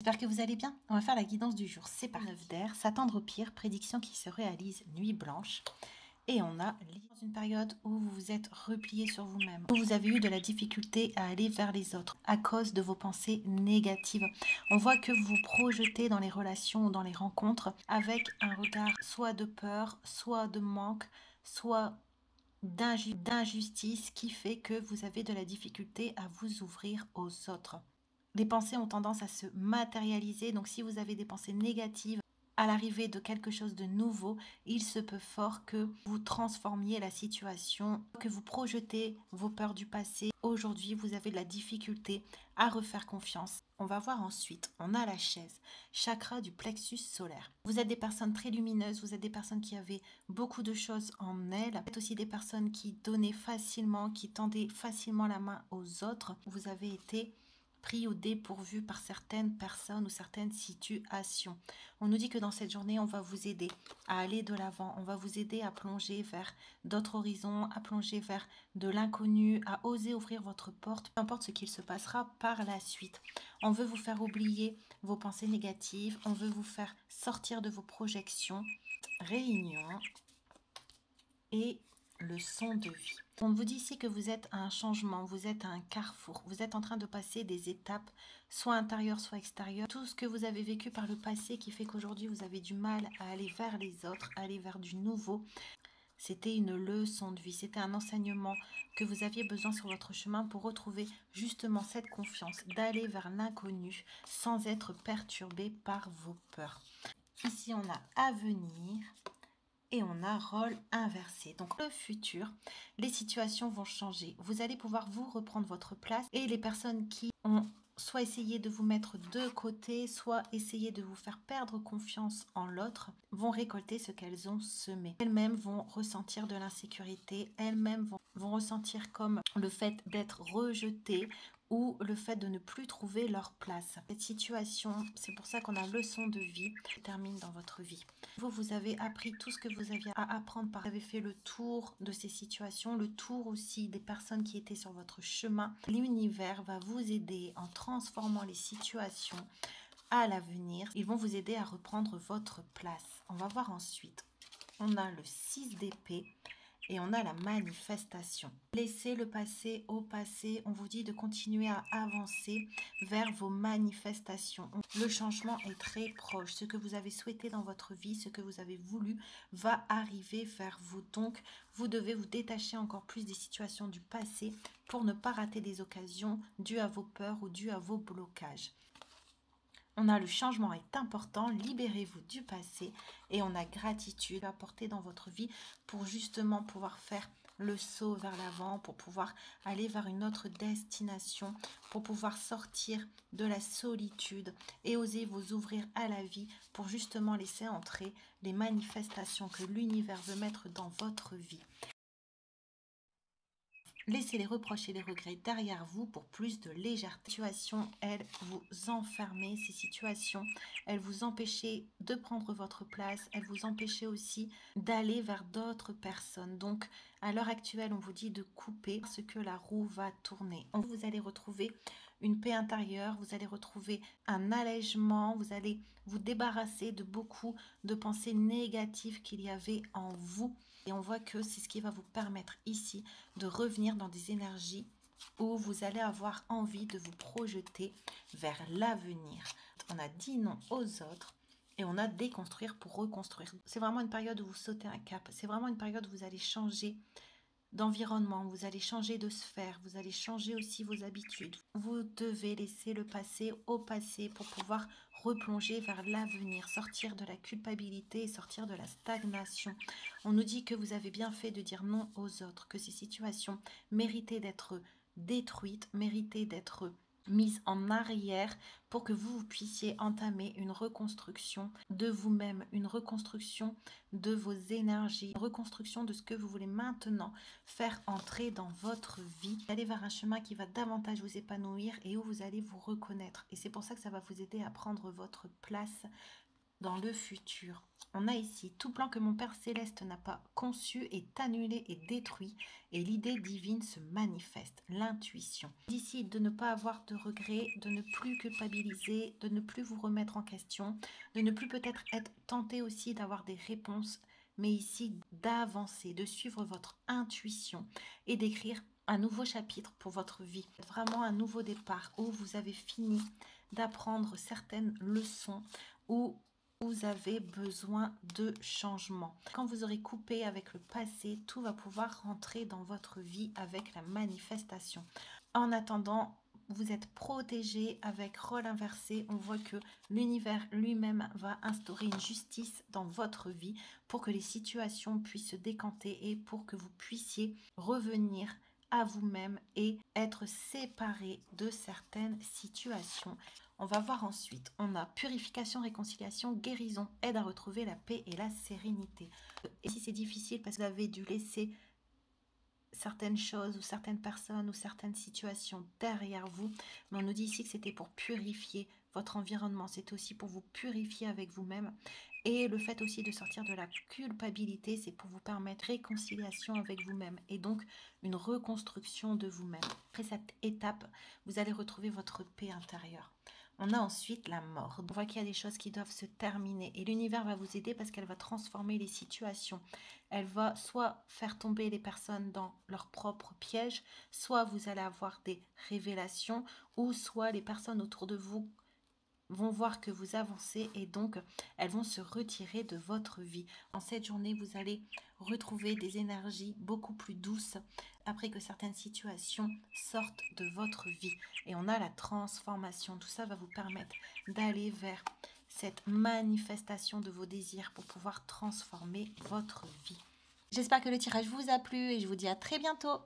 J'espère que vous allez bien. On va faire la guidance du jour. C'est par 9 d'air, s'attendre au pire, prédiction qui se réalise, nuit blanche. Et on a dans une période où vous vous êtes replié sur vous-même, où vous avez eu de la difficulté à aller vers les autres à cause de vos pensées négatives. On voit que vous vous projetez dans les relations ou dans les rencontres avec un regard soit de peur, soit de manque, soit d'injustice qui fait que vous avez de la difficulté à vous ouvrir aux autres. Les pensées ont tendance à se matérialiser, donc si vous avez des pensées négatives à l'arrivée de quelque chose de nouveau, il se peut fort que vous transformiez la situation, que vous projetez vos peurs du passé. Aujourd'hui, vous avez de la difficulté à refaire confiance. On va voir ensuite, on a la chaise, chakra du plexus solaire. Vous êtes des personnes très lumineuses, vous êtes des personnes qui avaient beaucoup de choses en elles. Vous êtes aussi des personnes qui donnaient facilement, qui tendaient facilement la main aux autres. Vous avez été pris au dépourvu par certaines personnes ou certaines situations. On nous dit que dans cette journée, on va vous aider à aller de l'avant, on va vous aider à plonger vers d'autres horizons, à plonger vers de l'inconnu, à oser ouvrir votre porte, peu importe ce qu'il se passera par la suite. On veut vous faire oublier vos pensées négatives, on veut vous faire sortir de vos projections. Réunion et leçon de vie. On vous dit ici que vous êtes à un changement, vous êtes à un carrefour, vous êtes en train de passer des étapes, soit intérieures, soit extérieures. Tout ce que vous avez vécu par le passé qui fait qu'aujourd'hui vous avez du mal à aller vers les autres, à aller vers du nouveau. C'était une leçon de vie, c'était un enseignement que vous aviez besoin sur votre chemin pour retrouver justement cette confiance, d'aller vers l'inconnu sans être perturbé par vos peurs. Ici on a avenir et on a rôle inversé. Donc le futur, les situations vont changer. Vous allez pouvoir vous reprendre votre place et les personnes qui ont soit essayé de vous mettre de côté, soit essayé de vous faire perdre confiance en l'autre, vont récolter ce qu'elles ont semé. Elles-mêmes vont ressentir de l'insécurité, elles-mêmes vont ressentir comme le fait d'être rejetées ou le fait de ne plus trouver leur place. Cette situation, c'est pour ça qu'on a leçon de vie qui termine dans votre vie. Vous avez appris tout ce que vous aviez à apprendre, vous avez fait le tour de ces situations, le tour aussi des personnes qui étaient sur votre chemin. L'univers va vous aider en transformant les situations à l'avenir. Ils vont vous aider à reprendre votre place. On va voir ensuite. On a le 6 d'épée. Et on a la manifestation. Laissez le passé au passé. On vous dit de continuer à avancer vers vos manifestations. Le changement est très proche. Ce que vous avez souhaité dans votre vie, ce que vous avez voulu, va arriver vers vous. Donc, vous devez vous détacher encore plus des situations du passé pour ne pas rater des occasions dues à vos peurs ou dues à vos blocages. On a le changement est important, libérez-vous du passé et on a gratitude à apporter dans votre vie pour justement pouvoir faire le saut vers l'avant, pour pouvoir aller vers une autre destination, pour pouvoir sortir de la solitude et oser vous ouvrir à la vie pour justement laisser entrer les manifestations que l'univers veut mettre dans votre vie. Laissez les reproches et les regrets derrière vous pour plus de légèreté. Ces situations, elles vous enfermaient. Ces situations, elles vous empêchaient de prendre votre place. Elles vous empêchaient aussi d'aller vers d'autres personnes. Donc, à l'heure actuelle, on vous dit de couper parce que la roue va tourner. Vous allez retrouver une paix intérieure. Vous allez retrouver un allègement. Vous allez vous débarrasser de beaucoup de pensées négatives qu'il y avait en vous. Et on voit que c'est ce qui va vous permettre ici de revenir dans des énergies où vous allez avoir envie de vous projeter vers l'avenir. On a dit non aux autres et on a déconstruire pour reconstruire. C'est vraiment une période où vous sautez un cap. C'est vraiment une période où vous allez changer d'environnement, vous allez changer de sphère, vous allez changer aussi vos habitudes. Vous devez laisser le passé au passé pour pouvoir replonger vers l'avenir, sortir de la culpabilité et sortir de la stagnation. On nous dit que vous avez bien fait de dire non aux autres, que ces situations méritaient d'être détruites, méritaient d'être mise en arrière pour que vous puissiez entamer une reconstruction de vous-même, une reconstruction de vos énergies, une reconstruction de ce que vous voulez maintenant faire entrer dans votre vie. Aller vers un chemin qui va davantage vous épanouir et où vous allez vous reconnaître. Et c'est pour ça que ça va vous aider à prendre votre place dans le futur. On a ici tout plan que mon Père Céleste n'a pas conçu est annulé et détruit et l'idée divine se manifeste, l'intuition. D'ici de ne pas avoir de regrets, de ne plus culpabiliser, de ne plus vous remettre en question, de ne plus peut-être être tenté aussi d'avoir des réponses, mais ici d'avancer, de suivre votre intuition et d'écrire un nouveau chapitre pour votre vie. Vraiment un nouveau départ où vous avez fini d'apprendre certaines leçons, où vous avez besoin de changement. Quand vous aurez coupé avec le passé, tout va pouvoir rentrer dans votre vie avec la manifestation. En attendant, vous êtes protégé avec rôle inversé. On voit que l'univers lui-même va instaurer une justice dans votre vie pour que les situations puissent se décanter et pour que vous puissiez revenir à vous-même et être séparé de certaines situations. On va voir ensuite, on a purification, réconciliation, guérison, aide à retrouver la paix et la sérénité. Et si c'est difficile parce que vous avez dû laisser certaines choses ou certaines personnes ou certaines situations derrière vous, mais on nous dit ici que c'était pour purifier votre environnement, c'est aussi pour vous purifier avec vous-même. Et le fait aussi de sortir de la culpabilité, c'est pour vous permettre réconciliation avec vous-même et donc une reconstruction de vous-même. Après cette étape, vous allez retrouver votre paix intérieure. On a ensuite la mort. On voit qu'il y a des choses qui doivent se terminer et l'univers va vous aider parce qu'elle va transformer les situations. Elle va soit faire tomber les personnes dans leur propre piège, soit vous allez avoir des révélations, ou soit les personnes autour de vous vont voir que vous avancez et donc elles vont se retirer de votre vie. En cette journée, vous allez retrouver des énergies beaucoup plus douces après que certaines situations sortent de votre vie. Et on a la transformation. Tout ça va vous permettre d'aller vers cette manifestation de vos désirs pour pouvoir transformer votre vie. J'espère que le tirage vous a plu et je vous dis à très bientôt.